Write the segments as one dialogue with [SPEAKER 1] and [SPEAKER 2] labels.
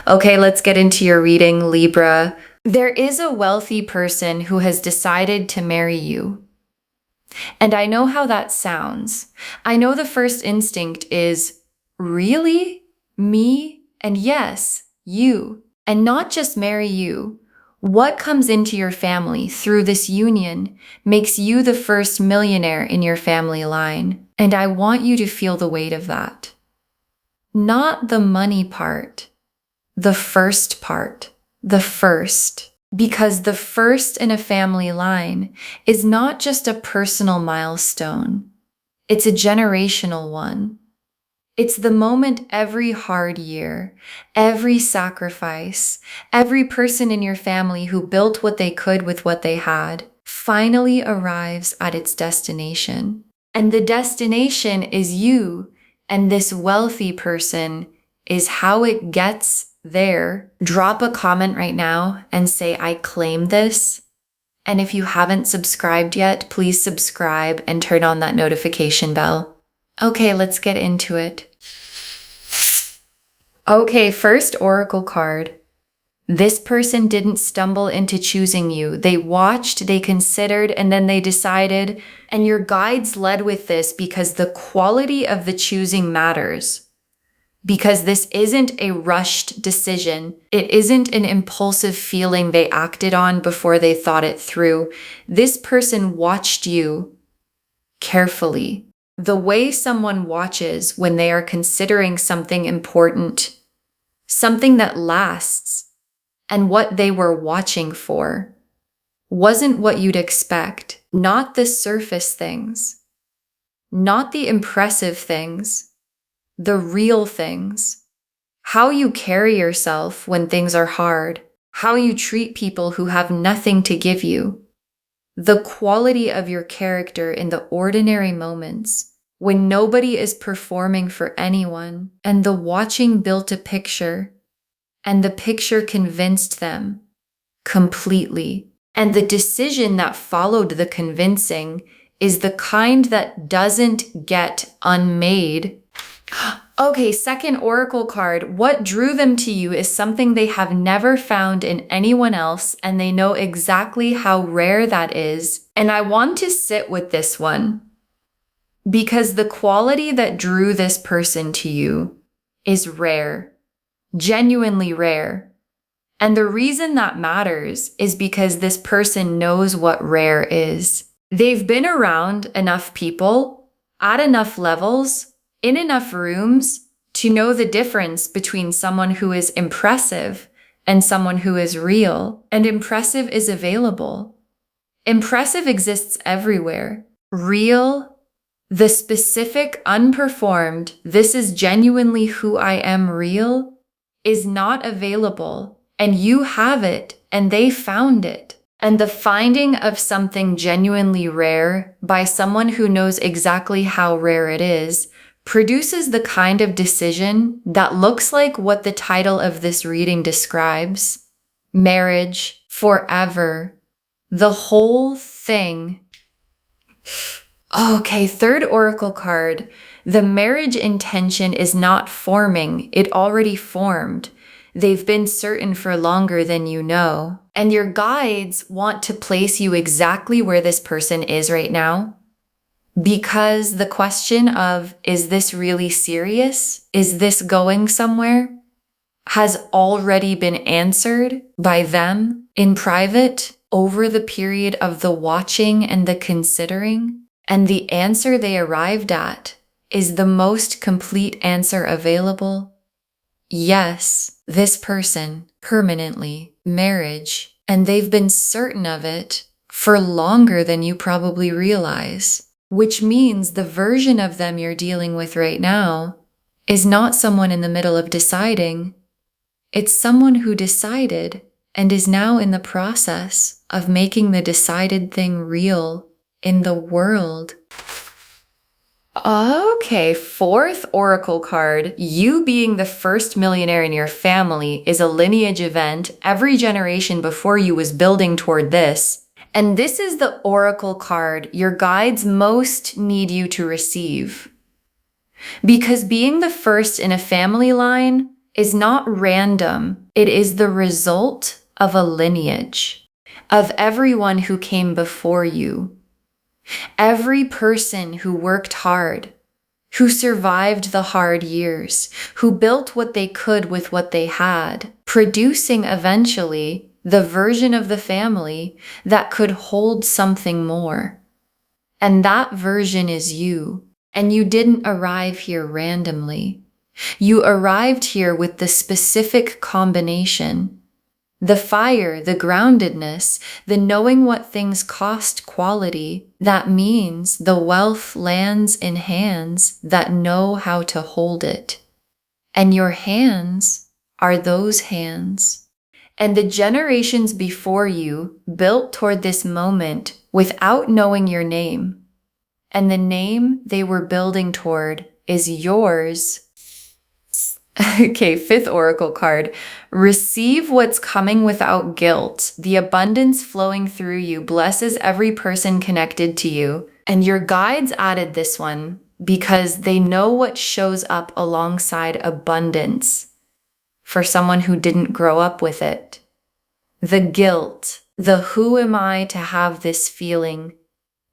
[SPEAKER 1] Okay, let's get into your reading, Libra. There is a wealthy person who has decided to marry you. And I know how that sounds. I know the first instinct is, really? Me? And yes, you. And not just marry you. What comes into your family through this union makes you the first millionaire in your family line. And I want you to feel the weight of that. Not the money part, the first part, the first. Because the first in a family line is not just a personal milestone. It's a generational one. It's the moment every hard year, every sacrifice, every person in your family who built what they could with what they had finally arrives at its destination. And the destination is you, and this wealthy person is how it gets there. Drop a comment right now and say, I claim this. And if you haven't subscribed yet, please subscribe and turn on that notification bell. Okay, let's get into it. Okay, first oracle card. This person didn't stumble into choosing you. They watched, they considered, and then they decided. And your guides led with this because the quality of the choosing matters. Because this isn't a rushed decision. It isn't an impulsive feeling they acted on before they thought it through. This person watched you carefully. The way someone watches when they are considering something important, something that lasts, and what they were watching for wasn't what you'd expect. Not the surface things, not the impressive things, the real things. How you carry yourself when things are hard, how you treat people who have nothing to give you. The quality of your character in the ordinary moments when nobody is performing for anyone, and the watching built a picture, and the picture convinced them completely. And the decision that followed the convincing is the kind that doesn't get unmade. Okay, second oracle card. What drew them to you is something they have never found in anyone else, and they know exactly how rare that is. And I want to sit with this one because the quality that drew this person to you is rare, genuinely rare. And the reason that matters is because this person knows what rare is. They've been around enough people, at enough levels, in enough rooms to know the difference between someone who is impressive and someone who is real. And impressive is available. Impressive exists everywhere. Real, the specific, unperformed, this is genuinely who I am real, is not available. And you have it, and they found it. And the finding of something genuinely rare by someone who knows exactly how rare it is produces the kind of decision that looks like what the title of this reading describes. Marriage, forever, the whole thing. Okay, third oracle card. The marriage intention is not forming, it already formed. They've been certain for longer than you know. And your guides want to place you exactly where this person is right now. Because the question of, is this really serious? Is this going somewhere? Has already been answered by them in private over the period of the watching and the considering. And the answer they arrived at is the most complete answer available. Yes, this person, permanently, marriage, and they've been certain of it for longer than you probably realize, which means the version of them you're dealing with right now is not someone in the middle of deciding. It's someone who decided and is now in the process of making the decided thing real in the world. Okay, fourth oracle card. You being the first millionaire in your family is a lineage event. Every generation before you was building toward this. And this is the oracle card your guides most need you to receive. Because being the first in a family line is not random. It is the result of a lineage, of everyone who came before you. Every person who worked hard, who survived the hard years, who built what they could with what they had, producing eventually the version of the family that could hold something more. And that version is you. And you didn't arrive here randomly. You arrived here with the specific combination. The fire, the groundedness, the knowing what things cost quality. That means the wealth lands in hands that know how to hold it. And your hands are those hands. And the generations before you built toward this moment without knowing your name. And the name they were building toward is yours. Okay, fifth oracle card. Receive what's coming without guilt. The abundance flowing through you blesses every person connected to you. And your guides added this one because they know what shows up alongside abundance for someone who didn't grow up with it. The guilt, the who am I to have this feeling,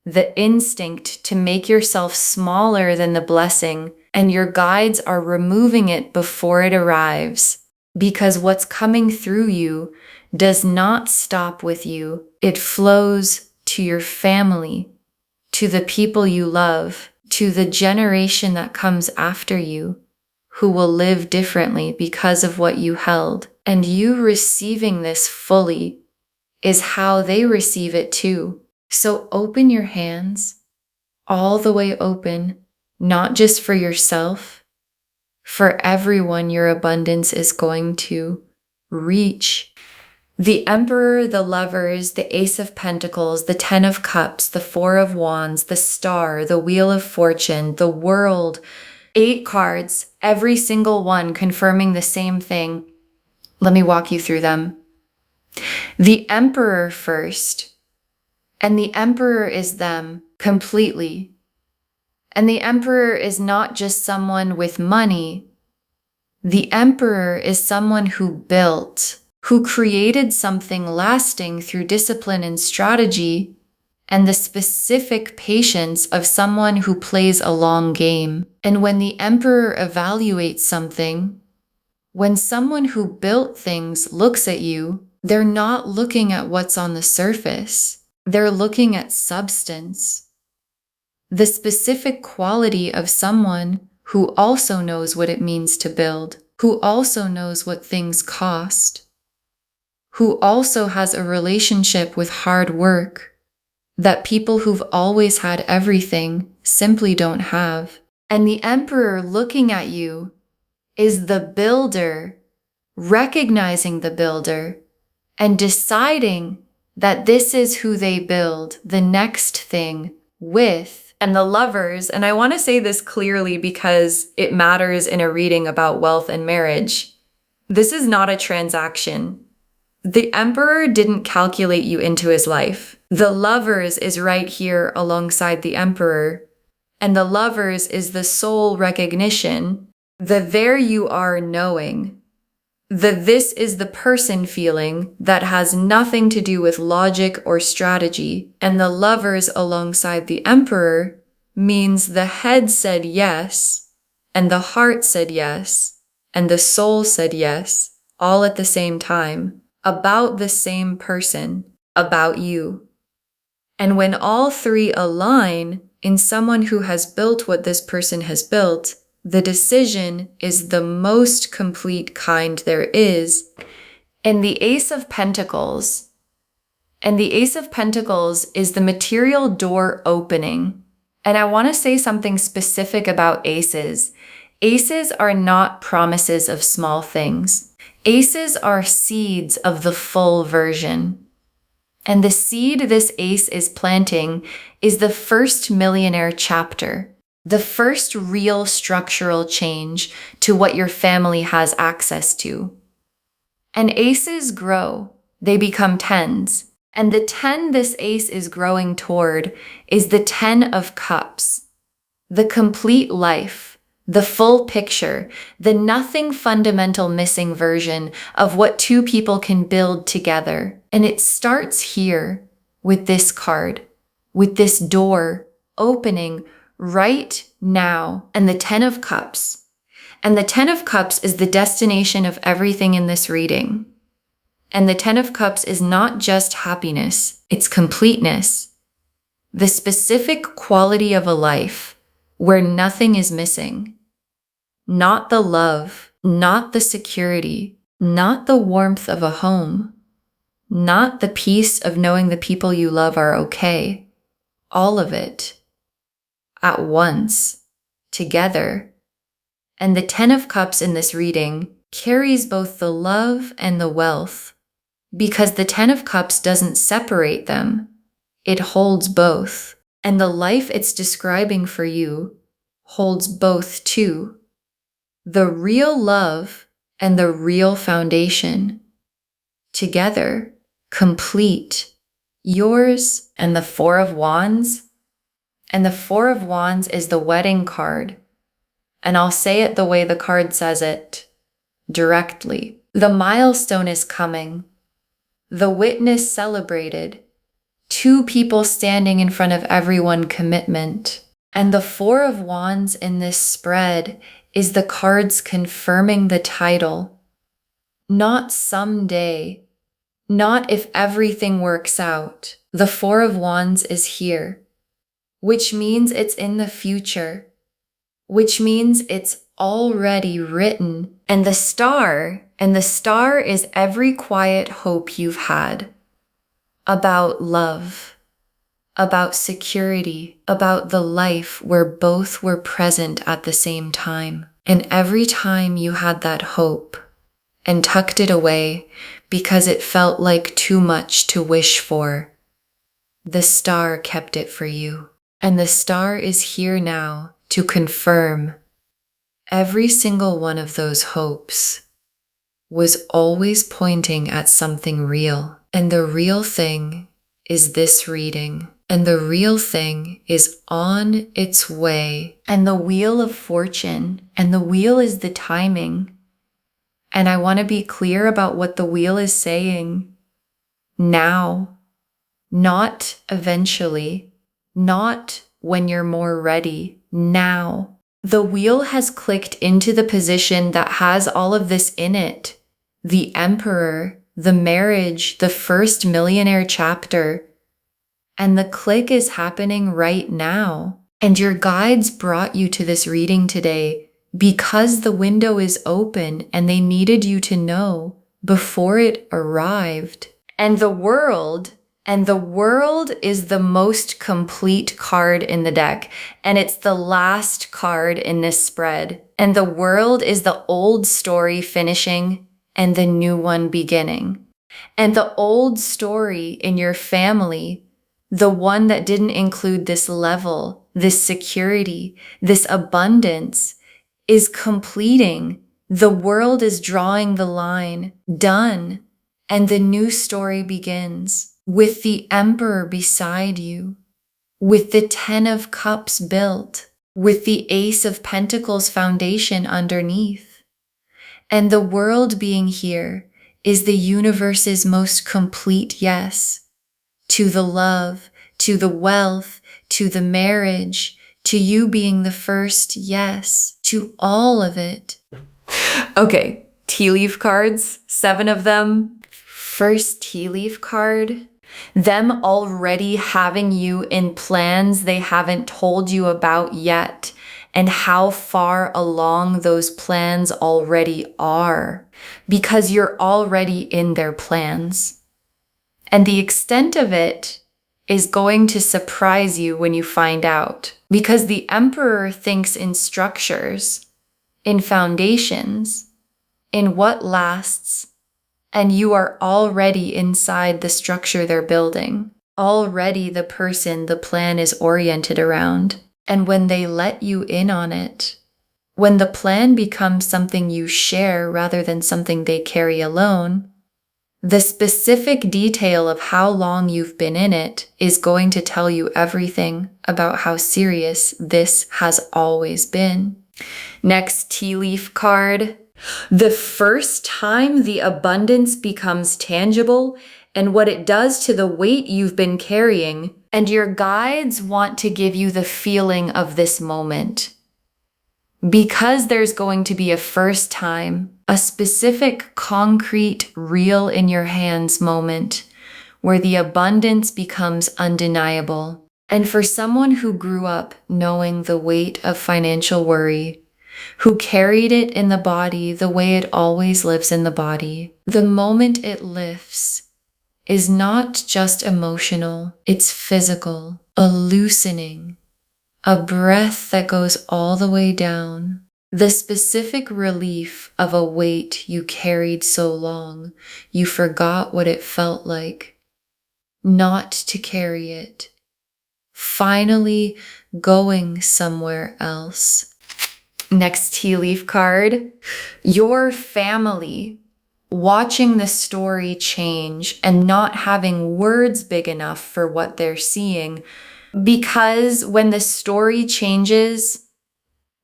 [SPEAKER 1] the instinct to make yourself smaller than the blessing, and your guides are removing it before it arrives, because what's coming through you does not stop with you. It flows to your family, to the people you love, to the generation that comes after you, who will live differently because of what you held. And you receiving this fully is how they receive it too. So open your hands, all the way open, not just for yourself, for everyone your abundance is going to reach. The Emperor, the Lovers, the Ace of Pentacles, the Ten of Cups, the Four of Wands, the Star, the Wheel of Fortune, the World, 8 cards, every single one confirming the same thing. Let me walk you through them. The Emperor first. And the Emperor is them completely. And the Emperor is not just someone with money. The Emperor is someone who built, who created something lasting through discipline and strategy, and the specific patience of someone who plays a long game. And when the Emperor evaluates something, when someone who built things looks at you, they're not looking at what's on the surface. They're looking at substance, the specific quality of someone who also knows what it means to build, who also knows what things cost, who also has a relationship with hard work that people who've always had everything simply don't have. And the Emperor looking at you is the builder, recognizing the builder and deciding that this is who they build the next thing with. And the Lovers, and I want to say this clearly because it matters in a reading about wealth and marriage. This is not a transaction. The Emperor didn't calculate you into his life. The Lovers is right here alongside the Emperor. And the Lovers is the soul recognition, the there you are knowing. The this is the person feeling that has nothing to do with logic or strategy. And the Lovers alongside the Emperor means the head said yes, and the heart said yes, and the soul said yes, all at the same time, about the same person, about you. And when all three align in someone who has built what this person has built, the decision is the most complete kind there is. And the Ace of Pentacles. And the Ace of Pentacles is the material door opening. And I want to say something specific about aces. Aces are not promises of small things. Aces are seeds of the full version. And the seed this ace is planting is the first Millionaire chapter. The first real structural change to what your family has access to. And aces grow, they become 10s. And the 10 this ace is growing toward is the 10 of Cups, the complete life, The full picture, the nothing fundamental missing version of what two people can build together. And it starts here with this card, with this door opening right now, and the 10 of Cups. And the 10 of Cups is the destination of everything in this reading. And the 10 of Cups is not just happiness, it's completeness. The specific quality of a life where nothing is missing. Not the love, not the security, not the warmth of a home, not the peace of knowing the people you love are okay. All of it. At once. Together. And the 10 of Cups in this reading carries both the love and the wealth, because the 10 of Cups doesn't separate them. It holds both. And the life it's describing for you holds both too. The real love and the real foundation. Together, complete. Yours and the 4 of Wands. And the 4 of Wands is the wedding card. And I'll say it the way the card says it, directly. The milestone is coming. The witness celebrated. 2 people standing in front of everyone, commitment. And the 4 of Wands in this spread is the cards confirming the title. Not someday. Not if everything works out. The 4 of Wands is here, which means it's in the future, which means it's already written. And the star is every quiet hope you've had. About love, about security, about the life where both were present at the same time. And every time you had that hope and tucked it away because it felt like too much to wish for, the star kept it for you. And the star is here now to confirm every single one of those hopes was always pointing at something real. And the real thing is this reading. And the real thing is on its way. And the wheel of fortune. And the wheel is the timing. And I want to be clear about what the wheel is saying. Now. Not eventually. Not when you're more ready. Now. The wheel has clicked into the position that has all of this in it. The Emperor, the marriage, the first millionaire chapter. And the click is happening right now. And your guides brought you to this reading today because the window is open and they needed you to know before it arrived. And the world is the most complete card in the deck. And it's the last card in this spread. And the world is the old story finishing and the new one beginning. And the old story in your family, the one that didn't include this level, this security, this abundance, is completing. The world is drawing the line, done, and the new story begins with the Emperor beside you, with the 10 of Cups built, with the Ace of Pentacles foundation underneath. And the world being here is the universe's most complete yes to the love, to the wealth, to the marriage, to you being the first yes, to all of it. Okay, tea leaf cards, 7 of them. First tea leaf card, them already having you in plans they haven't told you about yet, and how far along those plans already are, because you're already in their plans. And the extent of it is going to surprise you when you find out, because the Emperor thinks in structures, in foundations, in what lasts, and you are already inside the structure they're building, already the person the plan is oriented around. And when they let you in on it, when the plan becomes something you share rather than something they carry alone, the specific detail of how long you've been in it is going to tell you everything about how serious this has always been. Next tea leaf card. The first time the abundance becomes tangible and what it does to the weight you've been carrying, and your guides want to give you the feeling of this moment. Because there's going to be a first time, a specific, concrete, real in your hands moment where the abundance becomes undeniable. And for someone who grew up knowing the weight of financial worry, who carried it in the body the way it always lives in the body, the moment it lifts is not just emotional, it's physical, a loosening, a breath that goes all the way down. The specific relief of a weight you carried so long, you forgot what it felt like not to carry it. Finally going somewhere else. Next tea leaf card. Your family watching the story change and not having words big enough for what they're seeing. Because when the story changes,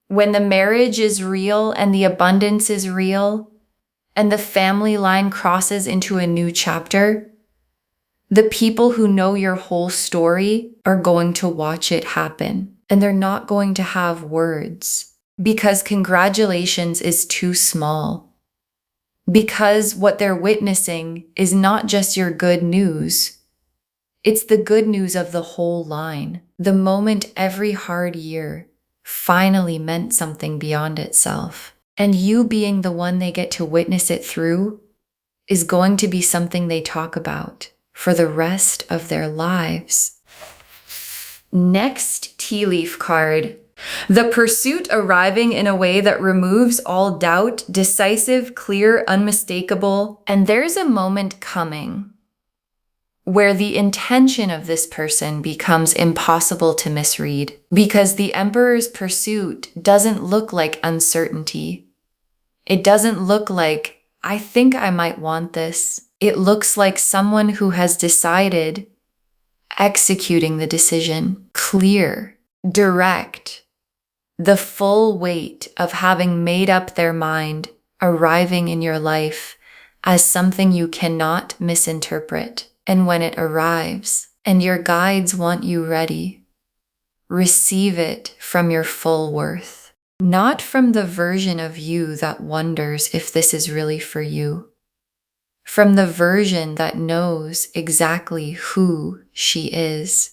[SPEAKER 1] when the marriage is real and the abundance is real, and the family line crosses into a new chapter, the people who know your whole story are going to watch it happen. And they're not going to have words. Because congratulations is too small. Because what they're witnessing is not just your good news. It's the good news of the whole line. The moment every hard year finally meant something beyond itself. And you being the one they get to witness it through is going to be something they talk about for the rest of their lives. Next tea leaf card. The pursuit arriving in a way that removes all doubt, decisive, clear, unmistakable. And there's a moment coming where the intention of this person becomes impossible to misread, because the Emperor's pursuit doesn't look like uncertainty. It doesn't look like, I think I might want this. It looks like someone who has decided, executing the decision, clear, direct, the full weight of having made up their mind, arriving in your life as something you cannot misinterpret. And when it arrives, and your guides want you ready, receive it from your full worth, not from the version of you that wonders if this is really for you, from the version that knows exactly who she is.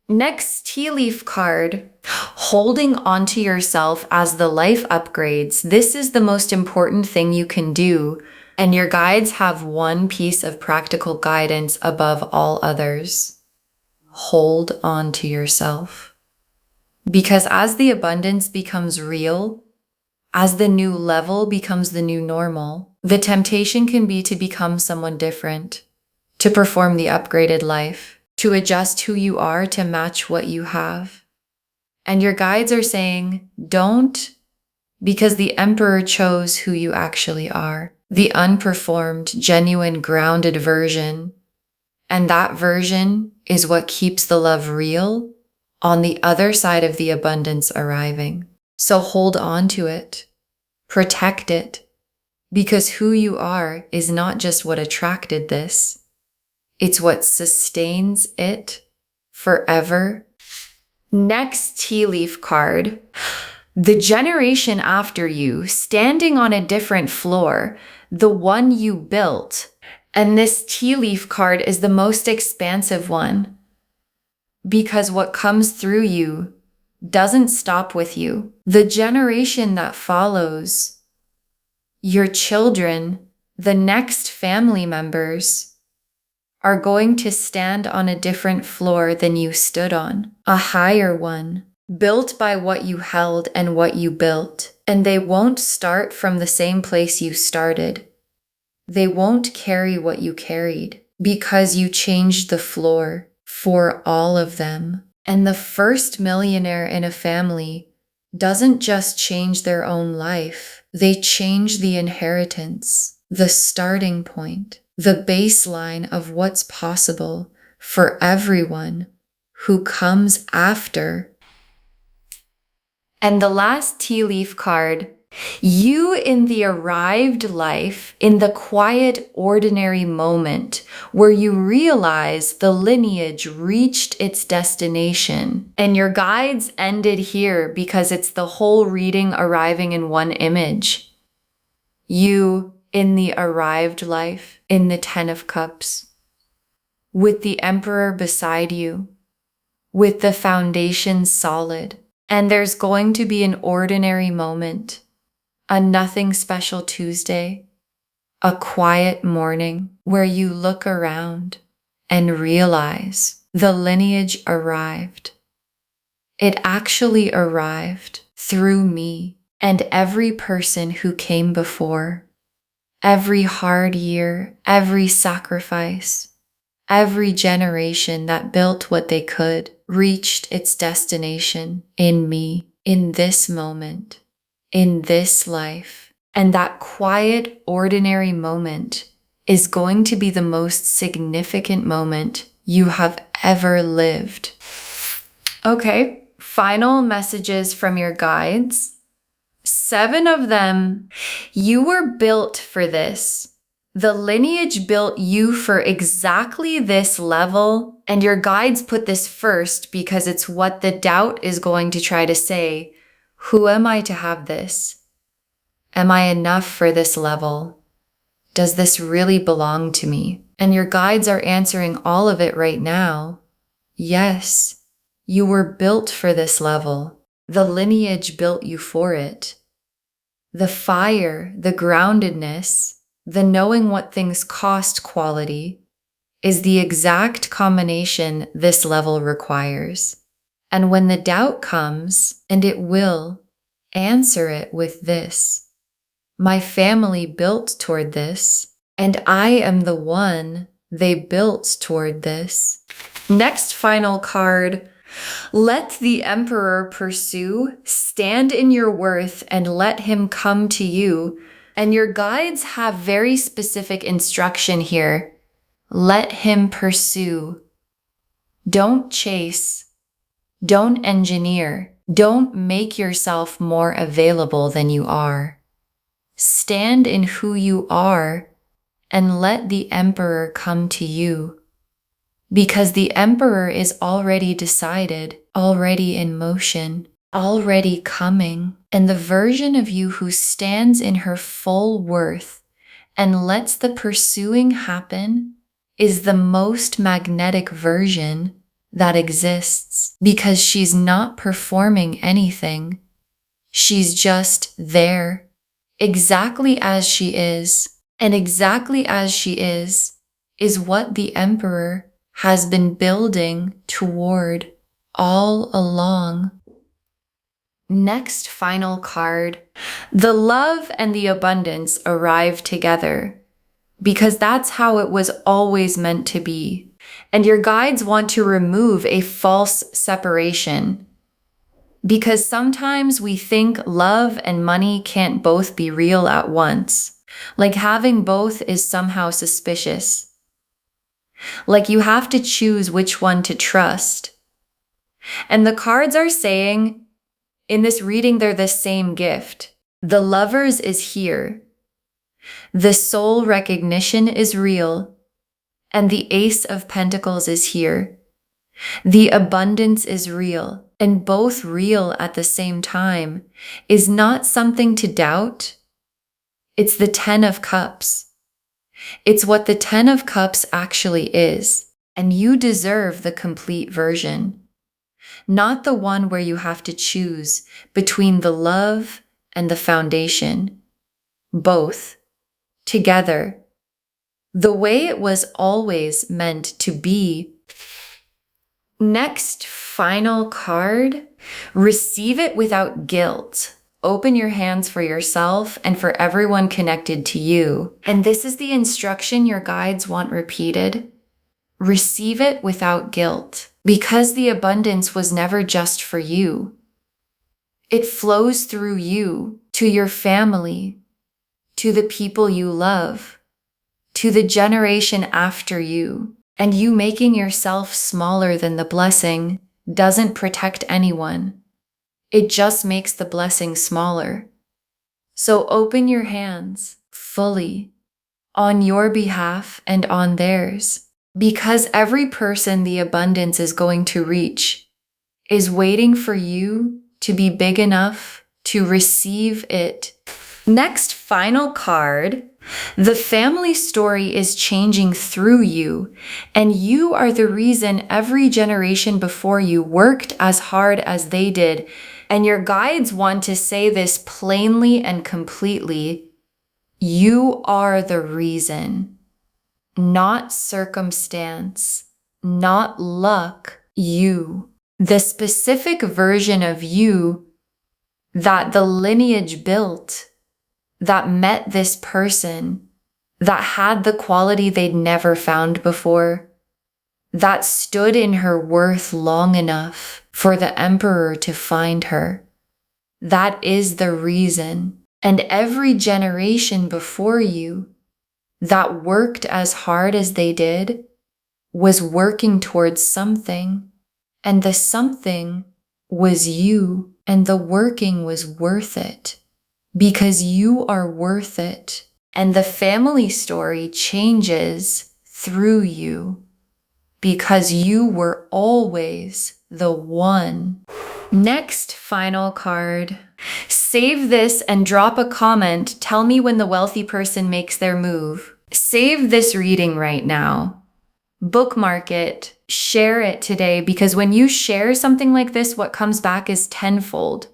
[SPEAKER 1] Next tea leaf card, holding onto yourself as the life upgrades. This is the most important thing you can do. And your guides have one piece of practical guidance above all others. Hold on to yourself. Because as the abundance becomes real, as the new level becomes the new normal, the temptation can be to become someone different, to perform the upgraded life, to adjust who you are to match what you have. And your guides are saying, don't, because the Emperor chose who you actually are. The unperformed, genuine, grounded version. And that version is what keeps the love real on the other side of the abundance arriving. So hold on to it. Protect it. Because who you are is not just what attracted this. It's what sustains it forever. Next tea leaf card. The generation after you, standing on a different floor, the one you built. And this tea leaf card is the most expansive one, because what comes through you doesn't stop with you. The generation that follows, your children, the next family members, are going to stand on a different floor than you stood on, a higher one, built by what you held and what you built. And they won't start from the same place you started. They won't carry what you carried because you changed the floor for all of them. And the first millionaire in a family doesn't just change their own life. They change the inheritance, the starting point, the baseline of what's possible for everyone who comes after. And the last tea leaf card, you in the arrived life, in the quiet, ordinary moment where you realize the lineage reached its destination. And your guides ended here because it's the whole reading arriving in one image. You in the arrived life, in the Ten of Cups, with the Emperor beside you, with the foundation solid. And there's going to be an ordinary moment, a nothing special Tuesday, a quiet morning where you look around and realize the lineage arrived. It actually arrived through me and every person who came before. Every hard year, every sacrifice, every generation that built what they could reached its destination in me, in this moment, in this life. And that quiet, ordinary moment is going to be the most significant moment you have ever lived. Okay, final messages from your guides. 7 of them, you were built for this. The lineage built you for exactly this level, and your guides put this first because it's what the doubt is going to try to say. Who am I to have this? Am I enough for this level? Does this really belong to me? And your guides are answering all of it right now. Yes, you were built for this level. The lineage built you for it. The fire, the groundedness, the knowing what things cost quality is the exact combination this level requires. And when the doubt comes, and it will, answer it with this. My family built toward this, and I am the one they built toward this. Next final card. Let the Emperor pursue, stand in your worth, and let him come to you. And your guides have very specific instruction here. Let him pursue. Don't chase. Don't engineer. Don't make yourself more available than you are. Stand in who you are and let the Emperor come to you. Because the Emperor is already decided, already in motion, already coming. And the version of you who stands in her full worth and lets the pursuing happen is the most magnetic version that exists. Because she's not performing anything. She's just there, exactly as she is. And exactly as she is what the Emperor has been building toward all along. Next final card. The love and the abundance arrive together because that's how it was always meant to be. And your guides want to remove a false separation because sometimes we think love and money can't both be real at once. Like having both is somehow suspicious. Like you have to choose which one to trust. And the cards are saying, in this reading, they're the same gift. The Lovers is here. The soul recognition is real. And the Ace of Pentacles is here. The abundance is real. And both real at the same time is not something to doubt. It's the Ten of Cups. It's what the Ten of Cups actually is, and you deserve the complete version. Not the one where you have to choose between the love and the foundation. Both, together. The way it was always meant to be. Next, final card. Receive it without guilt. Open your hands for yourself and for everyone connected to you. And this is the instruction your guides want repeated. Receive it without guilt, because the abundance was never just for you. It flows through you, to your family, to the people you love, to the generation after you. And you making yourself smaller than the blessing doesn't protect anyone. It just makes the blessing smaller. So open your hands fully on your behalf and on theirs, because every person the abundance is going to reach is waiting for you to be big enough to receive it. Next, final card. The family story is changing through you, and you are the reason every generation before you worked as hard as they did. And your guides want to say this plainly and completely. You are the reason, not circumstance, not luck, you. The specific version of you that the lineage built, that met this person, that had the quality they'd never found before, that stood in her worth long enough for the emperor to find her. That is the reason. And every generation before you that worked as hard as they did was working towards something. And the something was you, and the working was worth it. Because you are worth it. And the family story changes through you. Because you were always the one. Next, final card. Save this and drop a comment. Tell me when the wealthy person makes their move. Save this reading right now. Bookmark it. Share it today, because when you share something like this, what comes back is tenfold.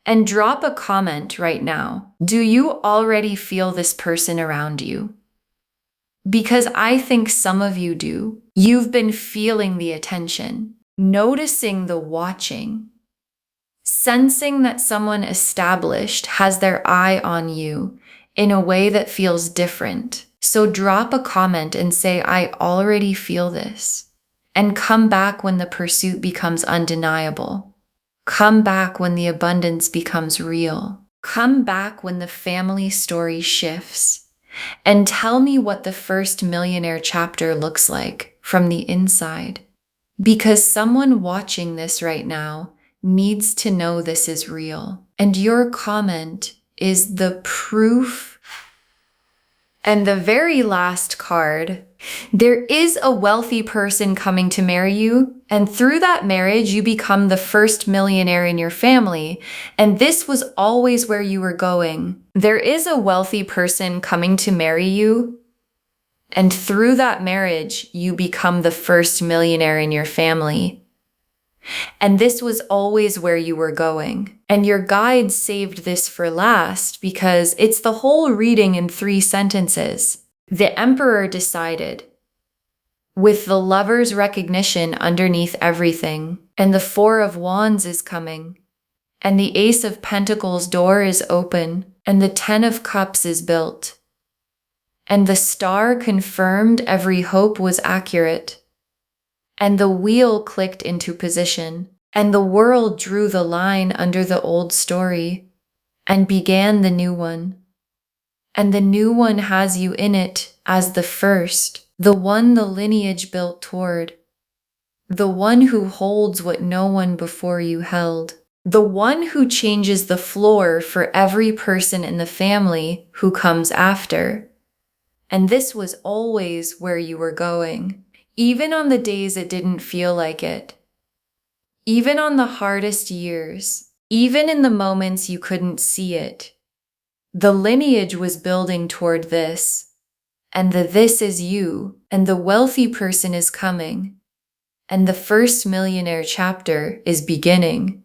[SPEAKER 1] And drop a comment right now. Do you already feel this person around you? Because I think some of you do. You've been feeling the attention, noticing the watching, sensing that someone established has their eye on you in a way that feels different. So drop a comment and say, I already feel this. And come back when the pursuit becomes undeniable. Come back when the abundance becomes real. Come back when the family story shifts. And tell me what the first millionaire chapter looks like from the inside. Because someone watching this right now needs to know this is real. And your comment is the proof. And the very last card, there is a wealthy person coming to marry you, and through that marriage, you become the first millionaire in your family, and this was always where you were going. There is a wealthy person coming to marry you, and through that marriage, you become the first millionaire in your family. And this was always where you were going. And your guide saved this for last because it's the whole reading in 3 sentences. The emperor decided, with the lover's recognition underneath everything, and the 4 of Wands is coming, and the Ace of Pentacles door is open, and the 10 of Cups is built. And the star confirmed every hope was accurate. And the wheel clicked into position, and the world drew the line under the old story and began the new one. And the new one has you in it as the first, the one the lineage built toward, the one who holds what no one before you held, the one who changes the floor for every person in the family who comes after. And this was always where you were going. Even on the days it didn't feel like it. Even on the hardest years. Even in the moments you couldn't see it. The lineage was building toward this. And the this is you. And the wealthy person is coming. And the first millionaire chapter is beginning.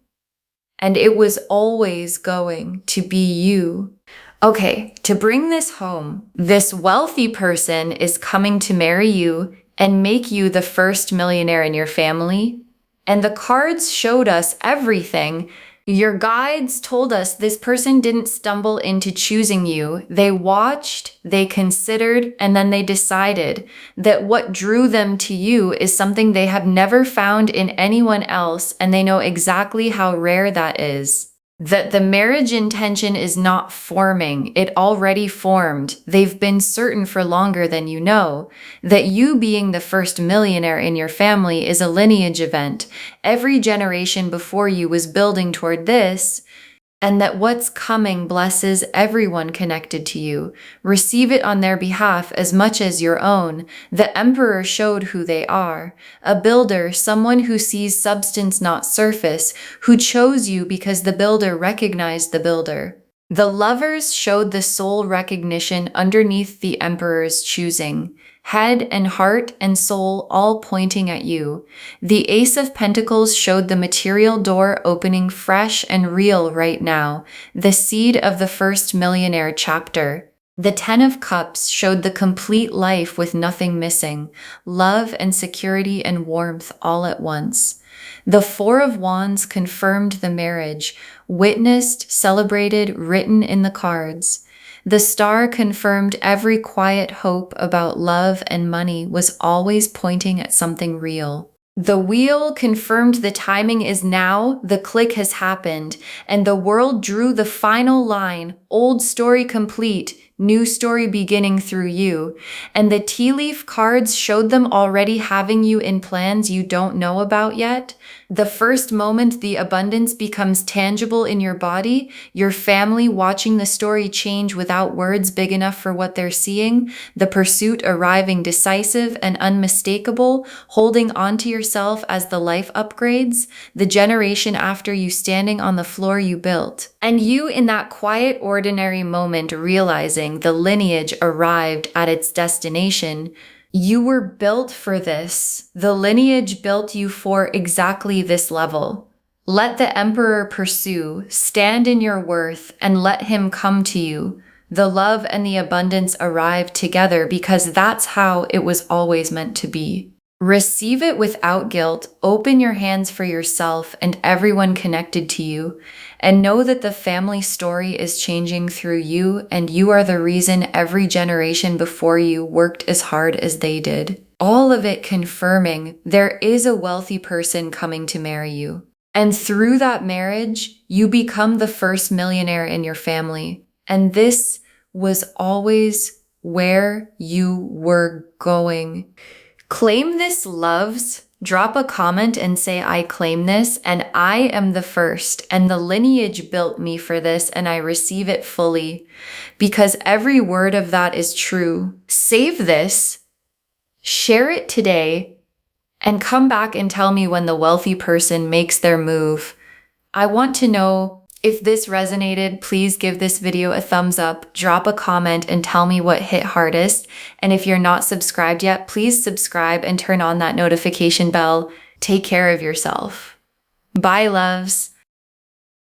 [SPEAKER 1] And it was always going to be you. Okay, to bring this home, this wealthy person is coming to marry you and make you the first millionaire in your family. And the cards showed us everything. Your guides told us this person didn't stumble into choosing you. They watched, they considered, and then they decided that what drew them to you is something they have never found in anyone else, and they know exactly how rare that is. That the marriage intention is not forming, it already formed. They've been certain for longer than you know. That you being the first millionaire in your family is a lineage event. Every generation before you was building toward this, and that what's coming blesses everyone connected to you. Receive it on their behalf as much as your own. The Emperor showed who they are. A builder, someone who sees substance, not surface, who chose you because the builder recognized the builder. The Lovers showed the soul recognition underneath the Emperor's choosing. Head and heart and soul all pointing at you. The Ace of Pentacles showed the material door opening fresh and real right now, the seed of the first millionaire chapter. The Ten of Cups showed the complete life with nothing missing, love and security and warmth all at once. The Four of Wands confirmed the marriage, witnessed, celebrated, written in the cards. The Star confirmed every quiet hope about love and money was always pointing at something real. The Wheel confirmed the timing is now, the click has happened, and the world drew the final line, old story complete, new story beginning through you. And the tea leaf cards showed them already having you in plans you don't know about yet. The first moment the abundance becomes tangible in your body, your family watching the story change without words big enough for what they're seeing, the pursuit arriving decisive and unmistakable, holding on to yourself as the life upgrades, the generation after you standing on the floor you built. And you in that quiet, ordinary moment realizing the lineage arrived at its destination. You were built for this. The lineage built you for exactly this level. Let the Emperor pursue, stand in your worth, and let him come to you. The love and the abundance arrive together because that's how it was always meant to be. Receive it without guilt, open your hands for yourself and everyone connected to you, and know that the family story is changing through you, and you are the reason every generation before you worked as hard as they did. All of it confirming there is a wealthy person coming to marry you. And through that marriage, you become the first millionaire in your family. And this was always where you were going. Claim this, loves. Drop a comment and say, I claim this, and I am the first, and the lineage built me for this, and I receive it fully. Because every word of that is true. Save this, share it today, and come back and tell me when the wealthy person makes their move. I want to know. If this resonated, please give this video a thumbs up, drop a comment, and tell me what hit hardest. And if you're not subscribed yet, please subscribe and turn on that notification bell. Take care of yourself. Bye, loves.